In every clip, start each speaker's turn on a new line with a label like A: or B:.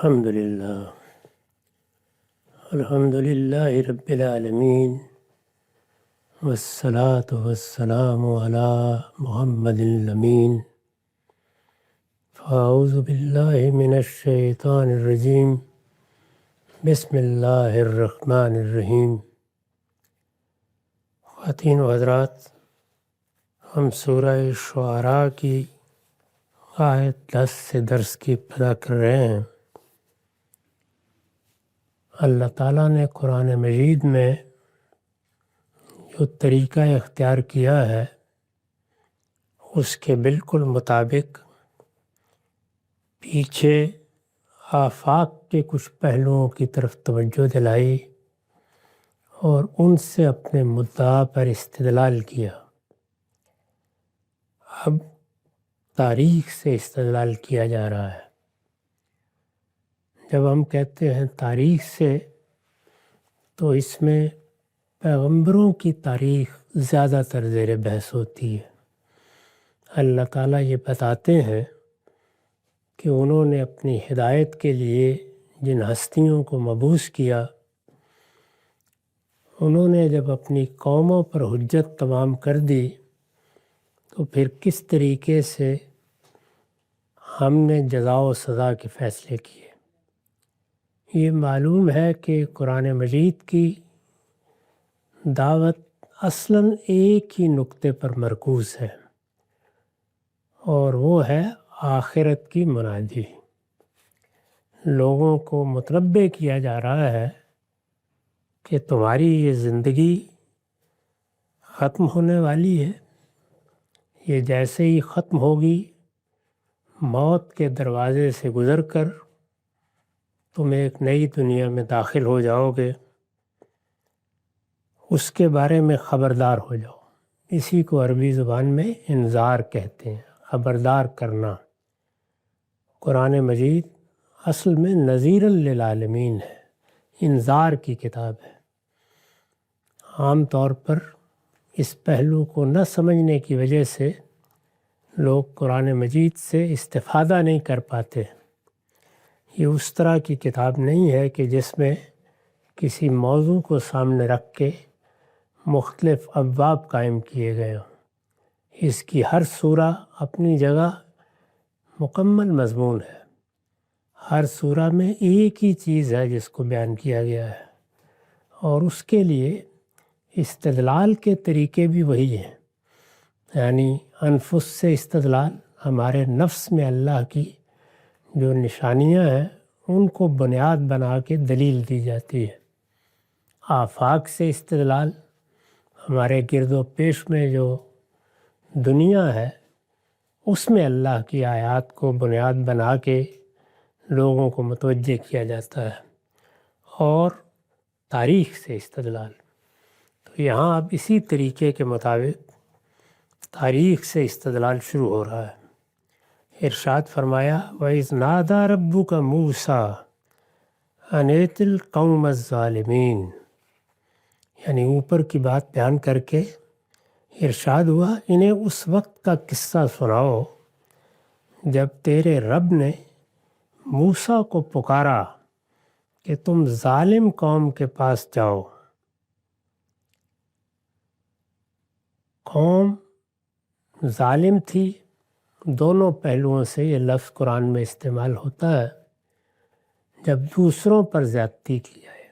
A: الحمد للہ رب العالمین والصلاة والسلام علی محمد الامین فاعوذ باللہ من الشیطان الرجیم بسم اللہ الرحمن الرحیم۔ خواتین و حضرات، ہم سورہ شعراء کی آیت 10 سے درس کی ابتدا کر رہے ہیں۔ اللہ تعالیٰ نے قرآن مجید میں جو طریقہ اختیار کیا ہے اس کے بالکل مطابق پیچھے آفاق کے کچھ پہلوؤں کی طرف توجہ دلائی اور ان سے اپنے مدعا پر استدلال کیا۔ اب تاریخ سے استدلال کیا جا رہا ہے۔ جب ہم کہتے ہیں تاریخ سے تو اس میں پیغمبروں کی تاریخ زیادہ تر زیر بحث ہوتی ہے۔ اللہ تعالیٰ یہ بتاتے ہیں کہ انہوں نے اپنی ہدایت کے لیے جن ہستیوں کو مبعوث کیا، انہوں نے جب اپنی قوموں پر حجت تمام کر دی تو پھر کس طریقے سے ہم نے جزا و سزا کے فیصلے کیے۔ یہ معلوم ہے کہ قرآن مجید کی دعوت اصلاً ایک ہی نقطے پر مرکوز ہے، اور وہ ہے آخرت کی منادی۔ لوگوں کو متنبہ کیا جا رہا ہے کہ تمہاری یہ زندگی ختم ہونے والی ہے، یہ جیسے ہی ختم ہوگی موت کے دروازے سے گزر کر تم ایک نئی دنیا میں داخل ہو جاؤ گے، اس کے بارے میں خبردار ہو جاؤ۔ اسی کو عربی زبان میں انذار کہتے ہیں، خبردار کرنا۔ قرآن مجید اصل میں نذیر للعالمین ہے، انذار کی کتاب ہے۔ عام طور پر اس پہلو کو نہ سمجھنے کی وجہ سے لوگ قرآن مجید سے استفادہ نہیں کر پاتے۔ یہ اس طرح کی کتاب نہیں ہے کہ جس میں کسی موضوع کو سامنے رکھ کے مختلف ابواب قائم کیے گئے ہوں۔ اس کی ہر سورہ اپنی جگہ مکمل مضمون ہے۔ ہر سورہ میں ایک ہی چیز ہے جس کو بیان کیا گیا ہے، اور اس کے لیے استدلال کے طریقے بھی وہی ہیں، یعنی انفس سے استدلال، ہمارے نفس میں اللہ کی جو نشانیاں ہیں ان کو بنیاد بنا کے دلیل دی جاتی ہے۔ آفاق سے استدلال، ہمارے گرد و پیش میں جو دنیا ہے اس میں اللہ کی آیات کو بنیاد بنا کے لوگوں کو متوجہ کیا جاتا ہے۔ اور تاریخ سے استدلال، تو یہاں اب اسی طریقے کے مطابق تاریخ سے استدلال شروع ہو رہا ہے۔ ارشاد فرمایا وَإِذْ نَادَى رَبُّكَ مُوسَىٰ أَنِ ائْتِ الْقَوْمَ الظَّالِمِينَ، یعنی اوپر کی بات بیان کر کے ارشاد ہوا انہیں اس وقت کا قصہ سناؤ جب تیرے رب نے موسیٰ کو پکارا کہ تم ظالم قوم کے پاس جاؤ۔ قوم ظالم تھی، دونوں پہلوؤں سے یہ لفظ قرآن میں استعمال ہوتا ہے۔ جب دوسروں پر زیادتی کی جائے،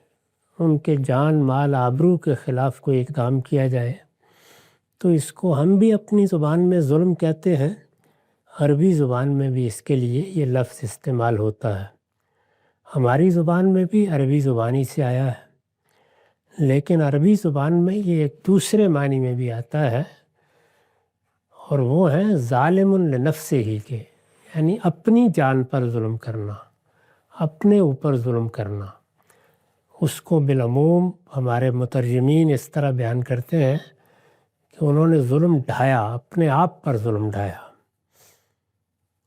A: ان کے جان مال آبرو کے خلاف کوئی اقدام کیا جائے، تو اس کو ہم بھی اپنی زبان میں ظلم کہتے ہیں، عربی زبان میں بھی اس کے لیے یہ لفظ استعمال ہوتا ہے۔ ہماری زبان میں بھی عربی زبانی سے آیا ہے، لیکن عربی زبان میں یہ ایک دوسرے معنی میں بھی آتا ہے، اور وہ ہیں ظالم لنفسہ ہی کے، یعنی اپنی جان پر ظلم کرنا، اپنے اوپر ظلم کرنا۔ اس کو بالعموم ہمارے مترجمین اس طرح بیان کرتے ہیں کہ انہوں نے ظلم ڈھایا، اپنے آپ پر ظلم ڈھایا۔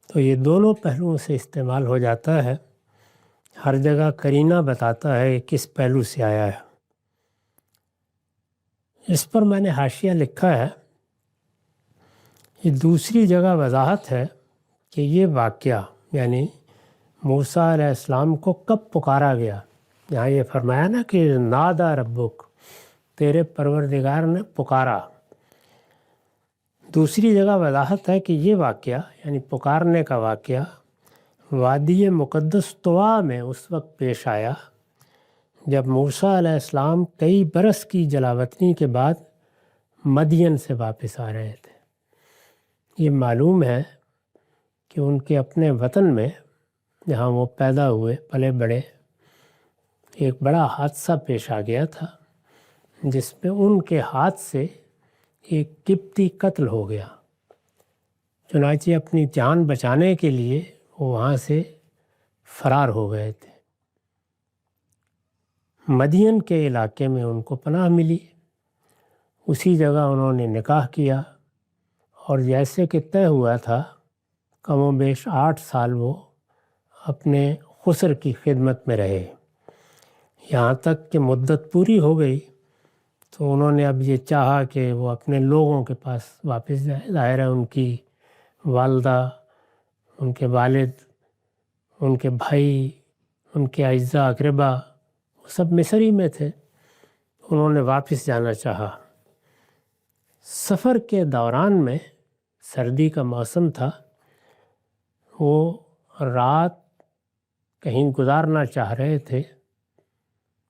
A: تو یہ دونوں پہلوؤں سے استعمال ہو جاتا ہے، ہر جگہ قرینہ بتاتا ہے کہ کس پہلو سے آیا ہے۔ اس پر میں نے حاشیہ لکھا ہے، یہ دوسری جگہ وضاحت ہے کہ یہ واقعہ یعنی موسیٰ علیہ السلام کو کب پکارا گیا؟ یہاں یہ فرمایا نا کہ نادا ربک، تیرے پروردگار نے پکارا۔ دوسری جگہ وضاحت ہے کہ یہ واقعہ یعنی پکارنے کا واقعہ وادی مقدس طوا میں اس وقت پیش آیا جب موسیٰ علیہ السلام کئی برس کی جلاوطنی کے بعد مدین سے واپس آ رہے تھے۔ یہ معلوم ہے کہ ان کے اپنے وطن میں جہاں وہ پیدا ہوئے پلے بڑے ایک بڑا حادثہ پیش آ گیا تھا، جس میں ان کے ہاتھ سے ایک قبطی قتل ہو گیا۔ چنانچہ اپنی جان بچانے کے لیے وہ وہاں سے فرار ہو گئے تھے۔ مدین کے علاقے میں ان کو پناہ ملی، اسی جگہ انہوں نے نکاح کیا، اور جیسے کہ طے ہوا تھا کم و بیش 8 سال وہ اپنے خسر کی خدمت میں رہے۔ یہاں تک کہ مدت پوری ہو گئی تو انہوں نے اب یہ چاہا کہ وہ اپنے لوگوں کے پاس واپس جائے۔ ظاہر ہے ان کی والدہ، ان کے والد، ان کے بھائی، ان کے اعزاء اقربا وہ سب مصر ہی میں تھے، انہوں نے واپس جانا چاہا۔ سفر کے دوران میں سردی کا موسم تھا، وہ رات کہیں گزارنا چاہ رہے تھے۔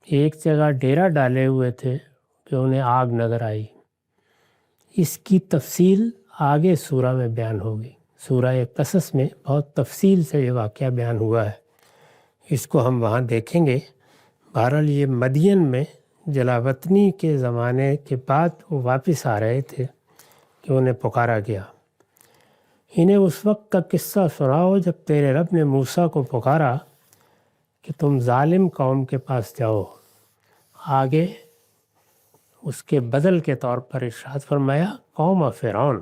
A: ایک جگہ ڈیرا ڈالے ہوئے تھے کہ انہیں آگ نظر آئی۔ اس کی تفصیل آگے سورہ میں بیان ہوگی۔ سورہ قصص میں بہت تفصیل سے یہ واقعہ بیان ہوا ہے، اس کو ہم وہاں دیکھیں گے۔ بہرحال یہ مدین میں جلاوطنی کے زمانے کے بعد وہ واپس آ رہے تھے کہ انہیں پکارا گیا۔ انہیں اس وقت کا قصہ سناؤ جب تیرے رب نے موسیٰ کو پکارا کہ تم ظالم قوم کے پاس جاؤ۔ آگے اس کے بدل کے طور پر ارشاد فرمایا قوم فرعون،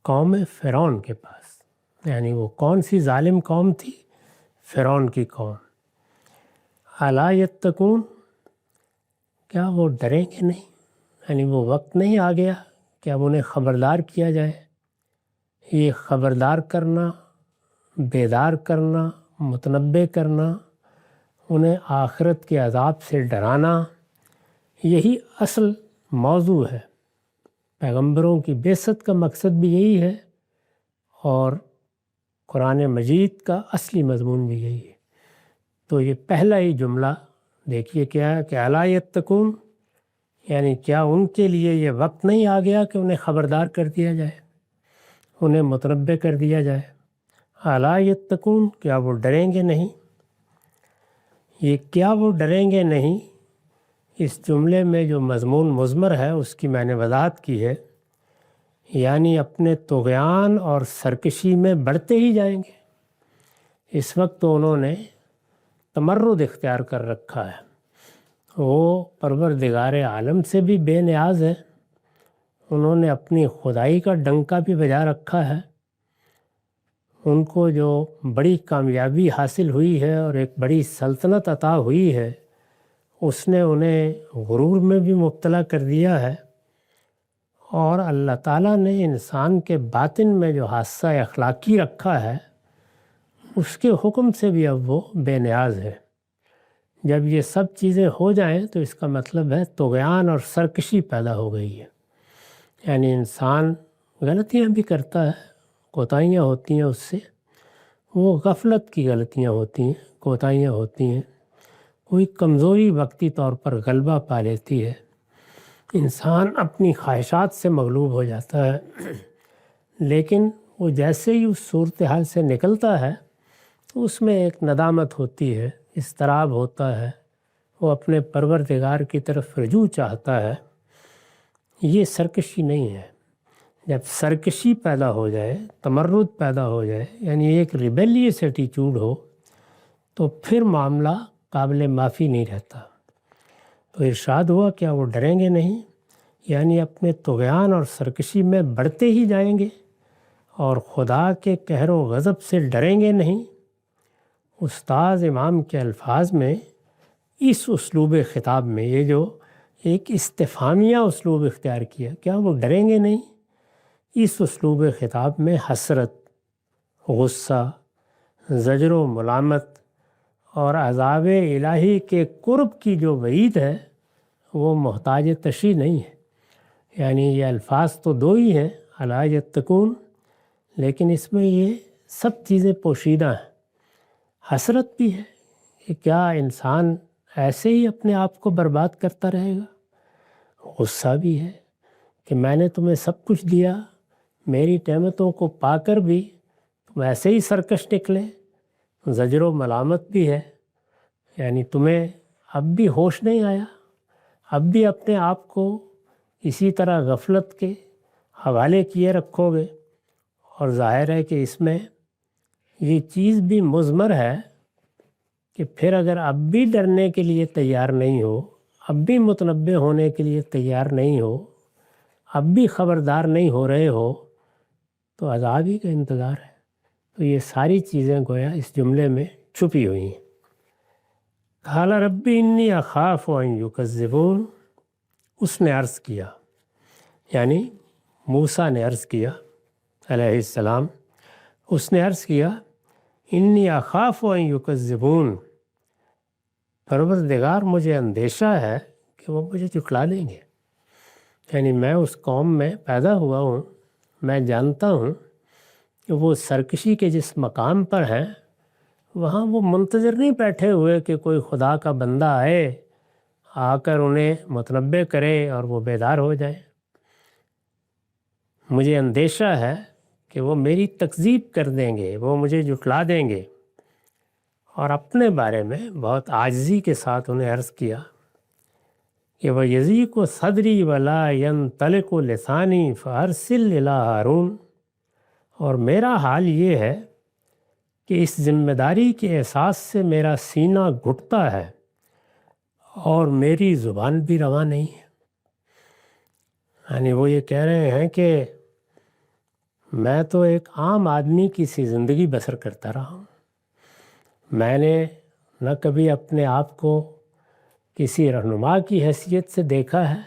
A: قوم فرعون کے پاس، یعنی وہ کون سی ظالم قوم تھی؟ فرعون کی قوم۔ الا یتقون، کیا وہ ڈریں گے نہیں؟ یعنی وہ وقت نہیں آ گیا کہ اب انہیں خبردار کیا جائے؟ یہ خبردار کرنا، بیدار کرنا، متنبع کرنا، انہیں آخرت کے عذاب سے ڈرانا، یہی اصل موضوع ہے۔ پیغمبروں کی بعثت کا مقصد بھی یہی ہے، اور قرآن مجید کا اصلی مضمون بھی یہی ہے۔ تو یہ پہلا ہی جملہ دیکھیے کیا ہے کہ الا یتقون، یعنی کیا ان کے لیے یہ وقت نہیں آ گیا کہ انہیں خبردار کر دیا جائے، انہیں متنبع کر دیا جائے؟ الا یتقون، کیا وہ ڈریں گے نہیں؟ یہ کیا وہ ڈریں گے نہیں، اس جملے میں جو مضمون مضمر ہے اس کی میں نے وضاحت کی ہے، یعنی اپنے طغیان اور سرکشی میں بڑھتے ہی جائیں گے۔ اس وقت تو انہوں نے تمرد اختیار کر رکھا ہے، وہ پروردگار عالم سے بھی بے نیاز ہے، انہوں نے اپنی خدائی کا ڈنکا بھی بجا رکھا ہے۔ ان کو جو بڑی کامیابی حاصل ہوئی ہے اور ایک بڑی سلطنت عطا ہوئی ہے، اس نے انہیں غرور میں بھی مبتلا کر دیا ہے، اور اللہ تعالیٰ نے انسان کے باطن میں جو حادثہ اخلاقی رکھا ہے اس کے حکم سے بھی اب وہ بے نیاز ہے۔ جب یہ سب چیزیں ہو جائیں تو اس کا مطلب ہے طغیان اور سرکشی پیدا ہو گئی ہے، یعنی انسان غلطیاں بھی کرتا ہے، کوتاہیاں ہوتی ہیں اس سے، وہ غفلت کی غلطیاں ہوتی ہیں، کوتاہیاں ہوتی ہیں، کوئی کمزوری وقتی طور پر غلبہ پا لیتی ہے، انسان اپنی خواہشات سے مغلوب ہو جاتا ہے، لیکن وہ جیسے ہی اس صورتحال سے نکلتا ہے تو اس میں ایک ندامت ہوتی ہے، اضطراب ہوتا ہے، وہ اپنے پروردگار کی طرف رجوع چاہتا ہے۔ یہ سرکشی نہیں ہے۔ جب سرکشی پیدا ہو جائے، تمرد پیدا ہو جائے، یعنی ایک ریبیلیس ایٹیچیوڈ ہو، تو پھر معاملہ قابل معافی نہیں رہتا۔ تو ارشاد ہوا کیا وہ ڈریں گے نہیں، یعنی اپنے طغیان اور سرکشی میں بڑھتے ہی جائیں گے اور خدا کے قہر و غضب سے ڈریں گے نہیں۔ استاذ امام کے الفاظ میں اس اسلوب خطاب میں یہ جو ایک استفہامیہ اسلوب اختیار کیا، کیا وہ ڈریں گے نہیں، اس اسلوب خطاب میں حسرت، غصہ، زجر و ملامت اور عذاب الہی کے قرب کی جو وعید ہے وہ محتاج تشریح نہیں ہے۔ یعنی یہ الفاظ تو دو ہی ہیں، الا یتقون، لیکن اس میں یہ سب چیزیں پوشیدہ ہیں۔ حسرت بھی ہے کہ کیا انسان ایسے ہی اپنے آپ کو برباد کرتا رہے گا۔ غصہ بھی ہے کہ میں نے تمہیں سب کچھ دیا، میری نعمتوں کو پا کر بھی تم ایسے ہی سرکش نکلے۔ زجر و ملامت بھی ہے، یعنی تمہیں اب بھی ہوش نہیں آیا، اب بھی اپنے آپ کو اسی طرح غفلت کے حوالے کیے رکھو گے۔ اور ظاہر ہے کہ اس میں یہ چیز بھی مضمر ہے کہ پھر اگر اب بھی ڈرنے کے لیے تیار نہیں ہو، اب بھی متنبہ ہونے کے لیے تیار نہیں ہو، اب بھی خبردار نہیں ہو رہے ہو، تو عذاب ہی کا انتظار ہے۔ تو یہ ساری چیزیں گویا اس جملے میں چھپی ہوئی ہیں۔ قال رب انی اخاف ان یکذبون، اس نے عرض کیا، یعنی موسیٰ نے عرض کیا علیہ السلام، اس نے عرض کیا انی اخاف ان یکذبون، پروردگار مجھے اندیشہ ہے کہ وہ مجھے جھٹلا دیں گے۔ یعنی میں اس قوم میں پیدا ہوا ہوں، میں جانتا ہوں کہ وہ سرکشی کے جس مقام پر ہیں وہاں وہ منتظر نہیں بیٹھے ہوئے کہ کوئی خدا کا بندہ آئے، آ کر انہیں متنبہ کرے اور وہ بیدار ہو جائے۔ مجھے اندیشہ ہے کہ وہ میری تکذیب کر دیں گے، وہ مجھے جھٹلا دیں گے۔ اور اپنے بارے میں بہت عاجزی کے ساتھ انہیں عرض کیا کہ وَيَضِيقُ صَدْرِي وَلَا يَنطَلِقُ لِسَانِي فَأَرْسِلْ إِلَىٰ ہارون، اور میرا حال یہ ہے کہ اس ذمہ داری کے احساس سے میرا سینہ گھٹتا ہے اور میری زبان بھی رواں نہیں ہے۔ یعنی وہ یہ کہہ رہے ہیں کہ میں تو ایک عام آدمی کی سی زندگی بسر کرتا رہا ہوں، میں نے نہ کبھی اپنے آپ کو کسی رہنما کی حیثیت سے دیکھا ہے،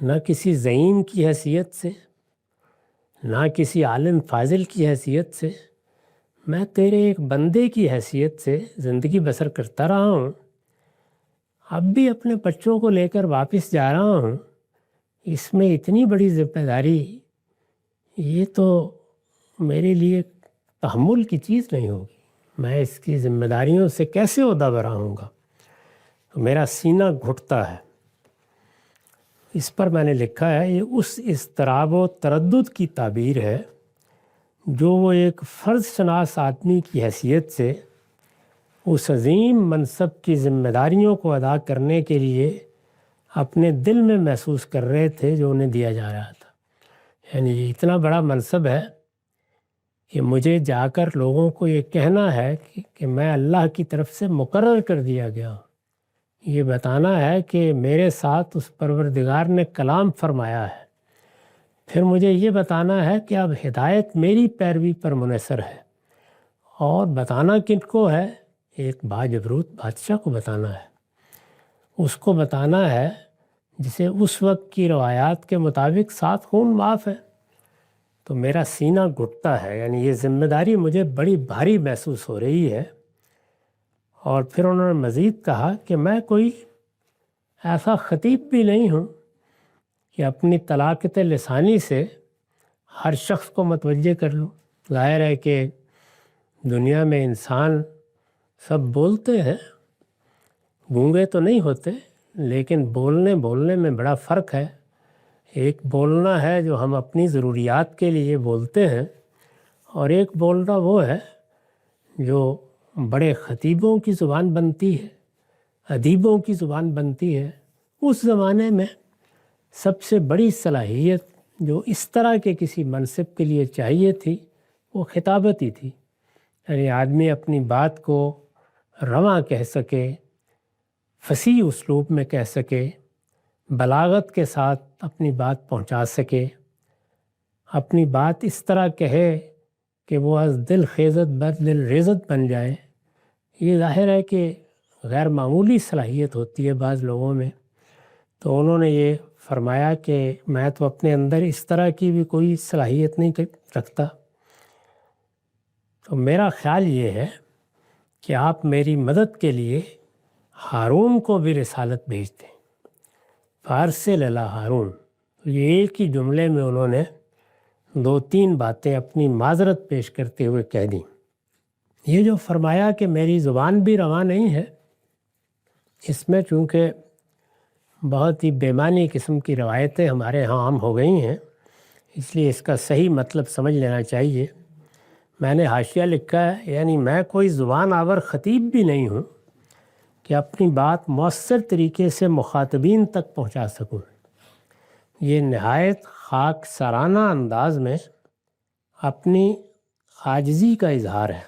A: نہ کسی زعیم کی حیثیت سے، نہ کسی عالم فاضل کی حیثیت سے، میں تیرے ایک بندے کی حیثیت سے زندگی بسر کرتا رہا ہوں۔ اب بھی اپنے بچوں کو لے کر واپس جا رہا ہوں، اس میں اتنی بڑی ذمہ داری یہ تو میرے لیے تحمل کی چیز نہیں ہوگی، میں اس کی ذمہ داریوں سے کیسے عہدہ برا ہوں گا، تو میرا سینہ گھٹتا ہے۔ اس پر میں نے لکھا ہے یہ اس اضطراب و تردد کی تعبیر ہے جو وہ ایک فرض شناس آدمی کی حیثیت سے اس عظیم منصب کی ذمہ داریوں کو ادا کرنے کے لیے اپنے دل میں محسوس کر رہے تھے جو انہیں دیا جا رہا تھا۔ یعنی یہ اتنا بڑا منصب ہے کہ مجھے جا کر لوگوں کو یہ کہنا ہے کہ میں اللہ کی طرف سے مقرر کر دیا گیا ہوں، یہ بتانا ہے کہ میرے ساتھ اس پروردگار نے کلام فرمایا ہے، پھر مجھے یہ بتانا ہے کہ اب ہدایت میری پیروی پر منحصر ہے، اور بتانا کن کو ہے؟ ایک باجبروت بادشاہ کو بتانا ہے، اس کو بتانا ہے جسے اس وقت کی روایات کے مطابق 7 خون معاف ہے۔ تو میرا سینہ گھٹتا ہے، یعنی یہ ذمہ داری مجھے بڑی بھاری محسوس ہو رہی ہے۔ اور پھر انہوں نے مزید کہا کہ میں کوئی ایسا خطیب بھی نہیں ہوں کہ اپنی طلاقت لسانی سے ہر شخص کو متوجہ کر لوں۔ ظاہر ہے کہ دنیا میں انسان سب بولتے ہیں، گونگے تو نہیں ہوتے، لیکن بولنے میں بڑا فرق ہے۔ ایک بولنا ہے جو ہم اپنی ضروریات کے لیے بولتے ہیں، اور ایک بولنا وہ ہے جو بڑے خطیبوں کی زبان بنتی ہے، ادیبوں کی زبان بنتی ہے۔ اس زمانے میں سب سے بڑی صلاحیت جو اس طرح کے کسی منصب کے لیے چاہیے تھی وہ خطابت ہی تھی، یعنی آدمی اپنی بات کو رواں کہہ سکے، فصیح اسلوب میں کہہ سکے، بلاغت کے ساتھ اپنی بات پہنچا سکے، اپنی بات اس طرح کہے کہ وہ از دل خیزت بر دل ریزت بن جائے۔ یہ ظاہر ہے کہ غیر معمولی صلاحیت ہوتی ہے بعض لوگوں میں۔ تو انہوں نے یہ فرمایا کہ میں تو اپنے اندر اس طرح کی بھی کوئی صلاحیت نہیں رکھتا۔ تو میرا خیال یہ ہے کہ آپ میری مدد کے لیے ہارون کو بھی رسالت بھیج دیں، فارسل الی ہارون۔ تو یہ ایک ہی جملے میں انہوں نے 2-3 باتیں اپنی معذرت پیش کرتے ہوئے کہہ دیں۔ یہ جو فرمایا کہ میری زبان بھی رواں نہیں ہے، اس میں چونکہ بہت ہی بے معنی قسم کی روایتیں ہمارے ہاں عام ہو گئی ہیں، اس لیے اس کا صحیح مطلب سمجھ لینا چاہیے۔ میں نے حاشیہ لکھا ہے، یعنی میں کوئی زبان آور خطیب بھی نہیں ہوں کہ اپنی بات مؤثر طریقے سے مخاطبین تک پہنچا سکوں۔ یہ نہایت خاک سارانہ انداز میں اپنی عاجزی کا اظہار ہے،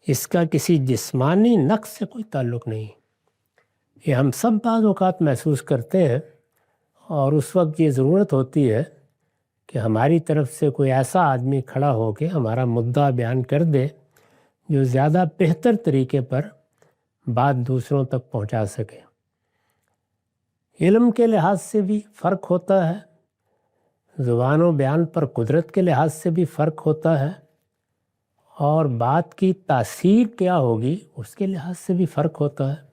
A: اس کا کسی جسمانی نقص سے کوئی تعلق نہیں۔ یہ ہم سب بعض اوقات محسوس کرتے ہیں، اور اس وقت یہ ضرورت ہوتی ہے کہ ہماری طرف سے کوئی ایسا آدمی کھڑا ہو کے ہمارا مدعا بیان کر دے جو زیادہ بہتر طریقے پر بات دوسروں تک پہنچا سکے۔ علم کے لحاظ سے بھی فرق ہوتا ہے، زبان و بیان پر قدرت کے لحاظ سے بھی فرق ہوتا ہے، اور بات کی تاثیر کیا ہوگی اس کے لحاظ سے بھی فرق ہوتا ہے۔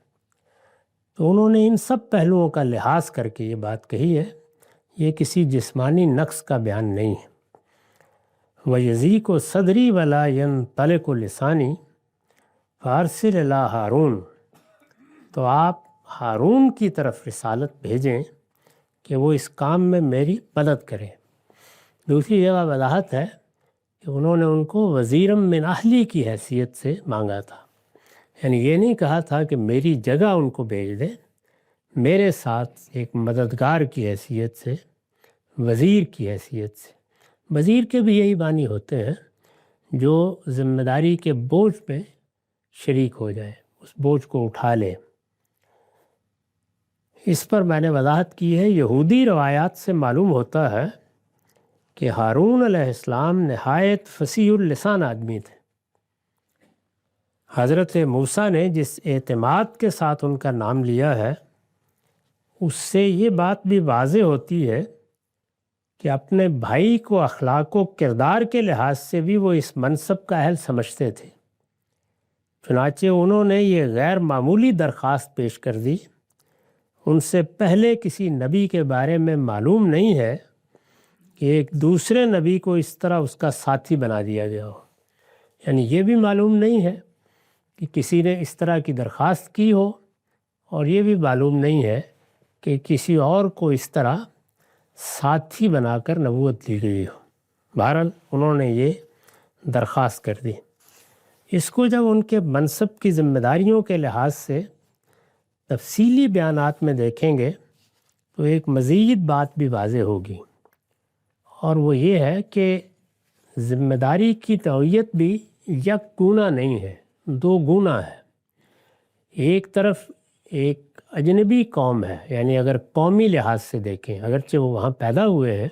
A: تو انہوں نے ان سب پہلوؤں کا لحاظ کر کے یہ بات کہی ہے، یہ کسی جسمانی نقص کا بیان نہیں ہے۔ وَيَضِيقُ صَدْرِي وَلَا يَنطَلِقُ لِسَانِي فَأَرْسِلْ إِلَىٰ ہارون۔ تو آپ ہارون کی طرف رسالت بھیجیں کہ وہ اس کام میں میری مدد کرے۔ دوسری جگہ وضاحت ہے کہ انہوں نے ان کو وزیرم من اہلی کی حیثیت سے مانگا تھا، یعنی یہ نہیں کہا تھا کہ میری جگہ ان کو بھیج دیں، میرے ساتھ ایک مددگار کی حیثیت سے، وزیر کی حیثیت سے۔ وزیر کے بھی یہی معنی ہوتے ہیں جو ذمہ داری کے بوجھ پہ شریک ہو جائے، اس بوجھ کو اٹھا لے۔ اس پر میں نے وضاحت کی ہے، یہودی روایات سے معلوم ہوتا ہے کہ ہارون علیہ السلام نہایت فصیح اللسان آدمی تھے۔ حضرت موسیٰ نے جس اعتماد کے ساتھ ان کا نام لیا ہے، اس سے یہ بات بھی واضح ہوتی ہے کہ اپنے بھائی کو اخلاق و کردار کے لحاظ سے بھی وہ اس منصب کا اہل سمجھتے تھے۔ چنانچہ انہوں نے یہ غیر معمولی درخواست پیش کر دی۔ ان سے پہلے کسی نبی کے بارے میں معلوم نہیں ہے کہ ایک دوسرے نبی کو اس طرح اس کا ساتھی بنا دیا گیا ہو، یعنی یہ بھی معلوم نہیں ہے کہ کسی نے اس طرح کی درخواست کی ہو، اور یہ بھی معلوم نہیں ہے کہ کسی اور کو اس طرح ساتھی بنا کر نبوت دی گئی ہو۔ بہرحال انہوں نے یہ درخواست کر دی۔ اس کو جب ان کے منصب کی ذمہ داریوں کے لحاظ سے تفصیلی بیانات میں دیکھیں گے تو ایک مزید بات بھی واضح ہوگی، اور وہ یہ ہے کہ ذمہ داری کی نوعیت بھی یک گونا نہیں ہے، 2 گونا ہے۔ ایک طرف ایک اجنبی قوم ہے، یعنی اگر قومی لحاظ سے دیکھیں، اگرچہ وہ وہاں پیدا ہوئے ہیں،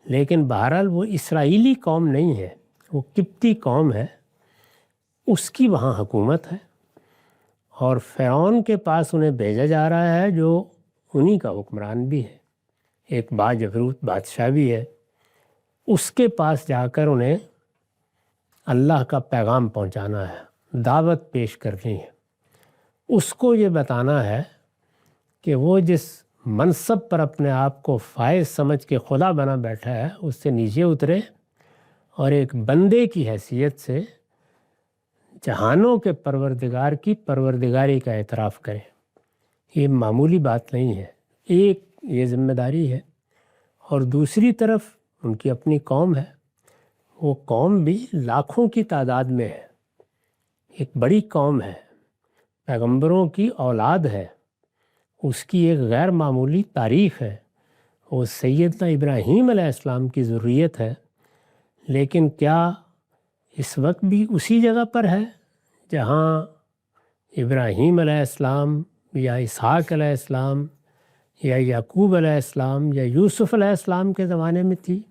A: لیکن بہرحال وہ اسرائیلی قوم نہیں ہے، وہ قبطی قوم ہے، اس کی وہاں حکومت ہے، اور فرعون کے پاس انہیں بھیجا جا رہا ہے جو انہی کا حکمران بھی ہے، ایک باجبروت بادشاہ بھی ہے۔ اس کے پاس جا کر انہیں اللہ کا پیغام پہنچانا ہے، دعوت پیش کرنی ہے، اس کو یہ بتانا ہے کہ وہ جس منصب پر اپنے آپ کو فائز سمجھ کے خدا بنا بیٹھا ہے اس سے نیچے اترے، اور ایک بندے کی حیثیت سے جہانوں کے پروردگار کی پروردگاری کا اعتراف کریں۔ یہ معمولی بات نہیں ہے، ایک یہ ذمہ داری ہے، اور دوسری طرف ان کی اپنی قوم ہے، وہ قوم بھی لاکھوں کی تعداد میں ہے، ایک بڑی قوم ہے، پیغمبروں کی اولاد ہے، اس کی ایک غیر معمولی تاریخ ہے، وہ سیدنا ابراہیم علیہ السلام کی ذریت ہے، لیکن کیا اس وقت بھی اسی جگہ پر ہے جہاں ابراہیم علیہ السلام یا اسحاق علیہ السلام یا یعقوب علیہ السلام یا یوسف علیہ السلام کے زمانے میں تھی؟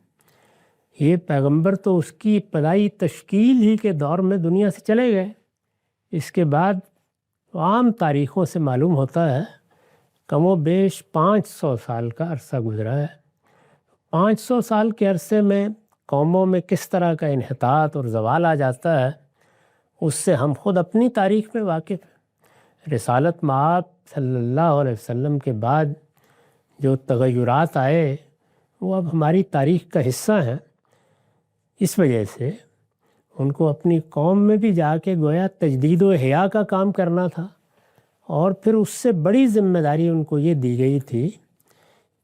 A: یہ پیغمبر تو اس کی ابتدائی تشکیل ہی کے دور میں دنیا سے چلے گئے۔ اس کے بعد عام تاریخوں سے معلوم ہوتا ہے کم و بیش 500 سال کا عرصہ گزرا ہے۔ 500 سال کے عرصے میں قوموں میں کس طرح کا انحطاط اور زوال آ جاتا ہے اس سے ہم خود اپنی تاریخ میں واقف ہیں۔ رسالت مآب صلی اللہ علیہ وسلم کے بعد جو تغیرات آئے وہ اب ہماری تاریخ کا حصہ ہیں۔ اس وجہ سے ان کو اپنی قوم میں بھی جا کے گویا تجدید و احیاء کا کام کرنا تھا، اور پھر اس سے بڑی ذمہ داری ان کو یہ دی گئی تھی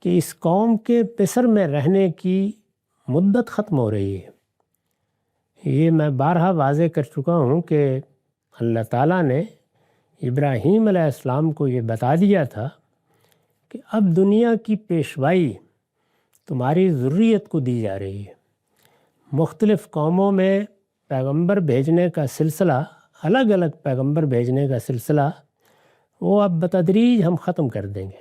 A: کہ اس قوم کے پسر میں رہنے کی مدت ختم ہو رہی ہے۔ یہ میں بارہا واضح کر چکا ہوں کہ اللہ تعالیٰ نے ابراہیم علیہ السلام کو یہ بتا دیا تھا کہ اب دنیا کی پیشوائی تمہاری ذریت کو دی جا رہی ہے۔ مختلف قوموں میں پیغمبر بھیجنے کا سلسلہ، الگ الگ پیغمبر بھیجنے کا سلسلہ، وہ اب بتدریج ہم ختم کر دیں گے۔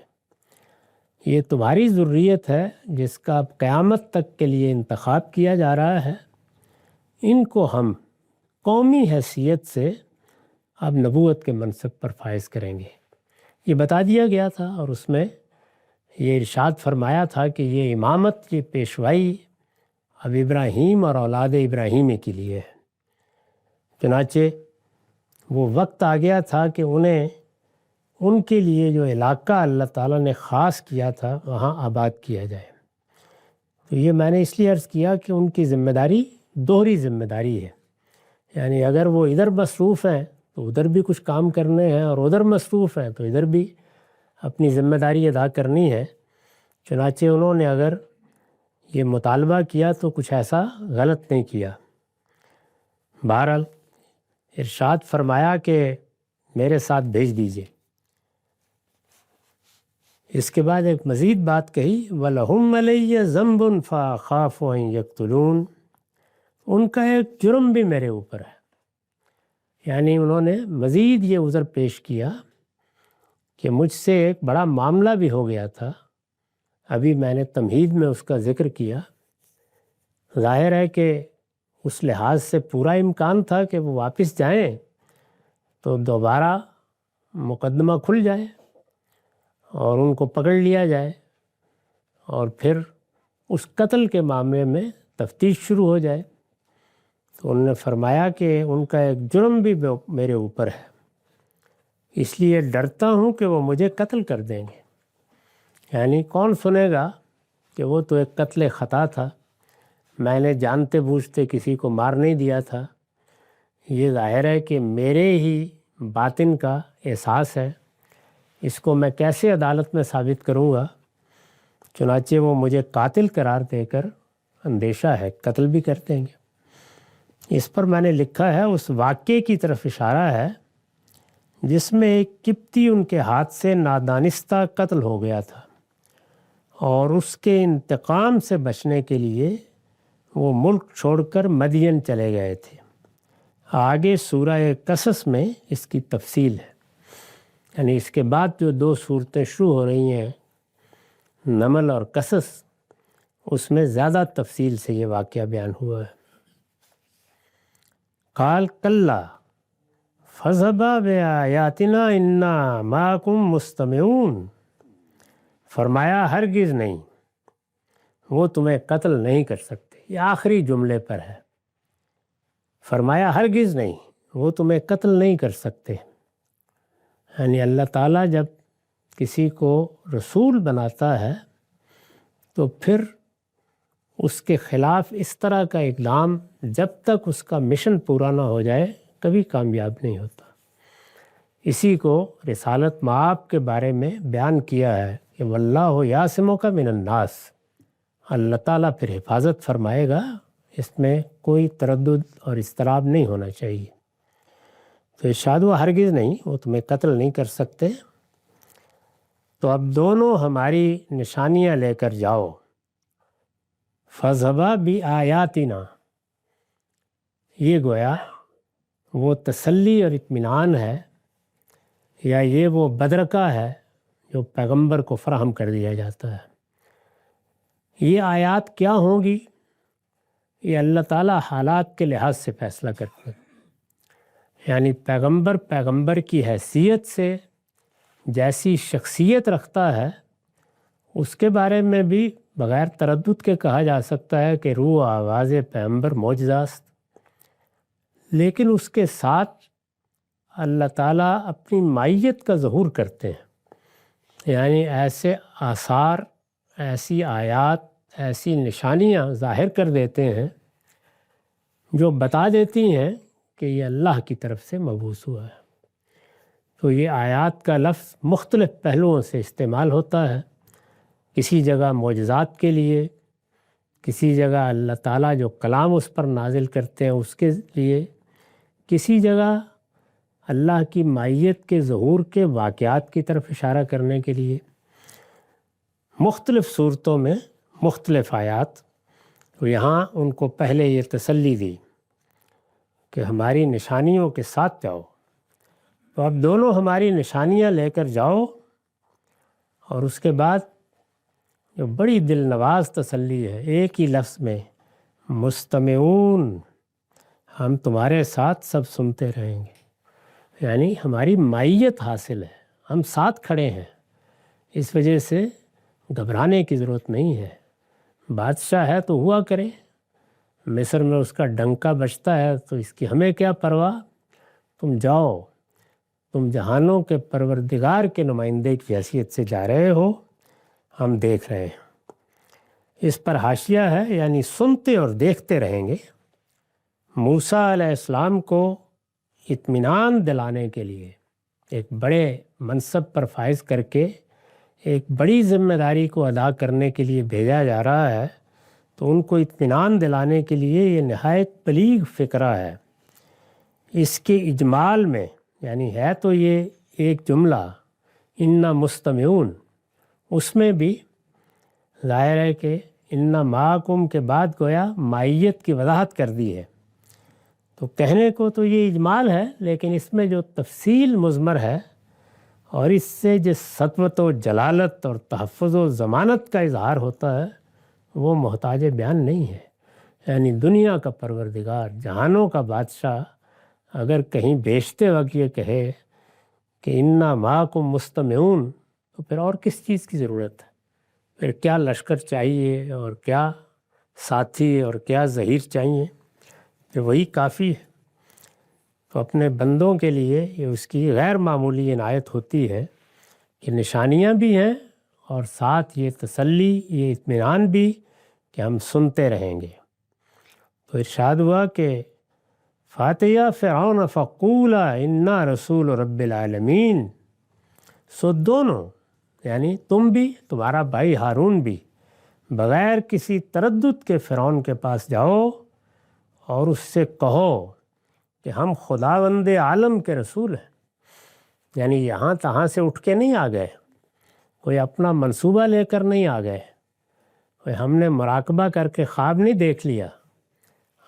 A: یہ تمہاری ذریت ہے جس کا اب قیامت تک کے لیے انتخاب کیا جا رہا ہے۔ ان کو ہم قومی حیثیت سے اب نبوت کے منصب پر فائز کریں گے، یہ بتا دیا گیا تھا، اور اس میں یہ ارشاد فرمایا تھا کہ یہ امامت، یہ پیشوائی اب ابراہیم اور اولاد ابراہیمی کے لیے ہے۔ چنانچہ وہ وقت آ گیا تھا کہ انہیں ان کے لیے جو علاقہ اللہ تعالیٰ نے خاص کیا تھا وہاں آباد کیا جائے۔ تو یہ میں نے اس لیے عرض کیا کہ ان کی ذمہ داری دوہری ذمہ داری ہے، یعنی اگر وہ ادھر مصروف ہیں تو ادھر بھی کچھ کام کرنے ہیں، اور ادھر مصروف ہیں تو ادھر بھی اپنی ذمہ داری ادا کرنی ہے۔ چنانچہ انہوں نے اگر یہ مطالبہ کیا تو کچھ ایسا غلط نہیں کیا۔ بہرحال ارشاد فرمایا کہ میرے ساتھ بھیج دیجئے۔ اس کے بعد ایک مزید بات کہی، وَلَهُمْ عَلَيَّ ذَنْبٌ فَأَخَافُ أَنْ يَقْتُلُونَ، ان کا ایک جرم بھی میرے اوپر ہے، یعنی انہوں نے مزید یہ عذر پیش کیا کہ مجھ سے ایک بڑا معاملہ بھی ہو گیا تھا، ابھی میں نے تمہید میں اس کا ذکر کیا۔ ظاہر ہے کہ اس لحاظ سے پورا امکان تھا کہ وہ واپس جائیں تو دوبارہ مقدمہ کھل جائے اور ان کو پکڑ لیا جائے، اور پھر اس قتل کے معاملے میں تفتیش شروع ہو جائے۔ تو انہوں نے فرمایا کہ ان کا ایک جرم بھی میرے اوپر ہے، اس لیے ڈرتا ہوں کہ وہ مجھے قتل کر دیں گے۔ یعنی کون سنے گا کہ وہ تو ایک قتل خطا تھا، میں نے جانتے بوجھتے کسی کو مار نہیں دیا تھا۔ یہ ظاہر ہے کہ میرے ہی باطن کا احساس ہے، اس کو میں کیسے عدالت میں ثابت کروں گا؟ چنانچہ وہ مجھے قاتل قرار دے کر اندیشہ ہے قتل بھی کر دیں گے۔ اس پر میں نے لکھا ہے، اس واقعے کی طرف اشارہ ہے جس میں ایک قبطی ان کے ہاتھ سے نادانستہ قتل ہو گیا تھا، اور اس کے انتقام سے بچنے کے لیے وہ ملک چھوڑ کر مدین چلے گئے تھے۔ آگے سورہ قصص میں اس کی تفصیل ہے، یعنی اس کے بعد جو دو صورتیں شروع ہو رہی ہیں، نمل اور قصص، اس میں زیادہ تفصیل سے یہ واقعہ بیان ہوا ہے۔ قال کلا فذهبا بآیاتنا انا معکم مستمعون، فرمایا ہرگز نہیں، وہ تمہیں قتل نہیں کر سکتے۔ یہ آخری جملے پر ہے، فرمایا ہرگز نہیں، وہ تمہیں قتل نہیں کر سکتے۔ یعنی اللہ تعالیٰ جب کسی کو رسول بناتا ہے تو پھر اس کے خلاف اس طرح کا اقدام جب تک اس کا مشن پورا نہ ہو جائے کبھی کامیاب نہیں ہوتا۔ اسی کو رسالت مآب کے بارے میں بیان کیا ہے کہ واللہ یعصمک من الناس، اللہ تعالیٰ پھر حفاظت فرمائے گا، اس میں کوئی تردد اور اضطراب نہیں ہونا چاہیے۔ تو ارشاد ہوا ہرگز نہیں، وہ تمہیں قتل نہیں کر سکتے۔ تو اب دونوں ہماری نشانیاں لے کر جاؤ۔ فذهبا بآیاتنا، یہ گویا وہ تسلی اور اطمینان ہے، یا یہ وہ بدرکہ ہے جو پیغمبر کو فراہم کر دیا جاتا ہے۔ یہ آیات کیا ہوں گی، یہ اللہ تعالیٰ حالات کے لحاظ سے فیصلہ کرتے ہیں۔ یعنی پیغمبر کی حیثیت سے جیسی شخصیت رکھتا ہے اس کے بارے میں بھی بغیر تردد کے کہا جا سکتا ہے کہ روح آواز پیغمبر معجزاست، لیکن اس کے ساتھ اللہ تعالیٰ اپنی مائیت کا ظہور کرتے ہیں، یعنی ایسے آثار، ایسی آیات، ایسی نشانیاں ظاہر کر دیتے ہیں جو بتا دیتی ہیں کہ یہ اللہ کی طرف سے مبعوث ہوا ہے۔ تو یہ آیات کا لفظ مختلف پہلوؤں سے استعمال ہوتا ہے، کسی جگہ معجزات کے لیے، کسی جگہ اللہ تعالیٰ جو کلام اس پر نازل کرتے ہیں اس کے لیے، کسی جگہ اللہ کی مائیت کے ظہور کے واقعات کی طرف اشارہ کرنے کے لیے۔ مختلف صورتوں میں مختلف آیات، تو یہاں ان کو پہلے یہ تسلی دی کہ ہماری نشانیوں کے ساتھ جاؤ، تو اب دونوں ہماری نشانیاں لے کر جاؤ، اور اس کے بعد جو بڑی دل نواز تسلی ہے ایک ہی لفظ میں، مستمعون، ہم تمہارے ساتھ سب سنتے رہیں گے، یعنی ہماری مائیت حاصل ہے، ہم ساتھ کھڑے ہیں، اس وجہ سے گھبرانے کی ضرورت نہیں ہے۔ بادشاہ ہے تو ہوا کرے، مصر میں اس کا ڈنکا بجتا ہے تو اس کی ہمیں کیا پرواہ، تم جاؤ، تم جہانوں کے پروردگار کے نمائندے کی حیثیت سے جا رہے ہو، ہم دیکھ رہے ہیں۔ اس پر حاشیہ ہے، یعنی سنتے اور دیکھتے رہیں گے۔ موسیٰ علیہ السلام کو اطمینان دلانے کے لیے ایک بڑے منصب پر فائز کر کے ایک بڑی ذمہ داری کو ادا کرنے کے لیے بھیجا جا رہا ہے، تو ان کو اطمینان دلانے کے لیے یہ نہایت بلیغ فقرہ ہے۔ اس کے اجمال میں، یعنی ہے تو یہ ایک جملہ انا مستمعون، اس میں بھی ظاہر ہے کہ انا معکم کے بعد گویا مائیت کی وضاحت کر دی ہے، تو کہنے کو تو یہ اجمال ہے، لیکن اس میں جو تفصیل مضمر ہے اور اس سے جس سطوت و جلالت اور تحفظ و ضمانت کا اظہار ہوتا ہے وہ محتاج بیان نہیں ہے۔ یعنی دنیا کا پروردگار، جہانوں کا بادشاہ اگر کہیں بیچتے وقت یہ کہے کہ انا معکم مستمعون، تو پھر اور کس چیز کی ضرورت ہے؟ پھر کیا لشکر چاہیے اور کیا ساتھی اور کیا ظہیر چاہیے؟ پھر وہی کافی ہے۔ تو اپنے بندوں کے لیے یہ اس کی غیر معمولی عنایت ہوتی ہے کہ نشانیاں بھی ہیں اور ساتھ یہ تسلی، یہ اطمینان بھی کہ ہم سنتے رہیں گے۔ تو ارشاد ہوا کہ فاتیا فرعون فقولا انا رسول رب العالمین، سو دونوں، یعنی تم بھی، تمہارا بھائی ہارون بھی، بغیر کسی تردد کے فرعون کے پاس جاؤ اور اس سے کہو کہ ہم خداوند عالم کے رسول ہیں۔ یعنی یہاں تہاں سے اٹھ کے نہیں آ گئے، کوئی اپنا منصوبہ لے کر نہیں آ گئے، کوئی ہم نے مراقبہ کر کے خواب نہیں دیکھ لیا،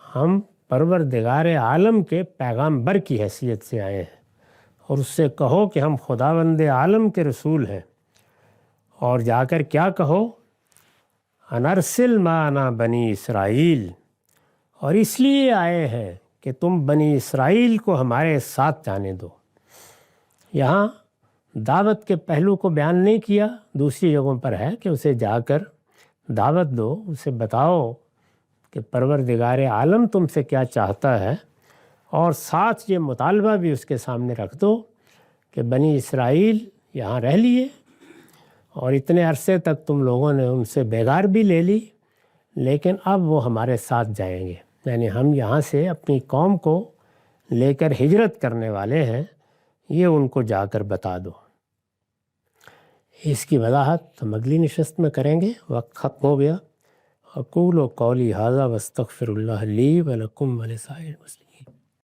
A: ہم پروردگار عالم کے پیغامبر کی حیثیت سے آئے ہیں، اور اس سے کہو کہ ہم خداوند عالم کے رسول ہیں، اور جا کر کیا کہو، انرسل معنا بنی اسرائیل، اور اس لیے آئے ہیں کہ تم بنی اسرائیل کو ہمارے ساتھ جانے دو۔ یہاں دعوت کے پہلو کو بیان نہیں کیا، دوسری جگہوں پر ہے کہ اسے جا کر دعوت دو، اسے بتاؤ کہ پروردگار عالم تم سے کیا چاہتا ہے، اور ساتھ یہ مطالبہ بھی اس کے سامنے رکھ دو کہ بنی اسرائیل یہاں رہ لیے اور اتنے عرصے تک تم لوگوں نے ان سے بیگار بھی لے لی، لیکن اب وہ ہمارے ساتھ جائیں گے، یعنی ہم یہاں سے اپنی قوم کو لے کر ہجرت کرنے والے ہیں، یہ ان کو جا کر بتا دو۔ اس کی وضاحت ہم اگلی نشست میں کریں گے، وقت ختم ہو گیا۔ اقول قولی ھذا واستغفر اللہ لی ولکم ولسائر المسلمین۔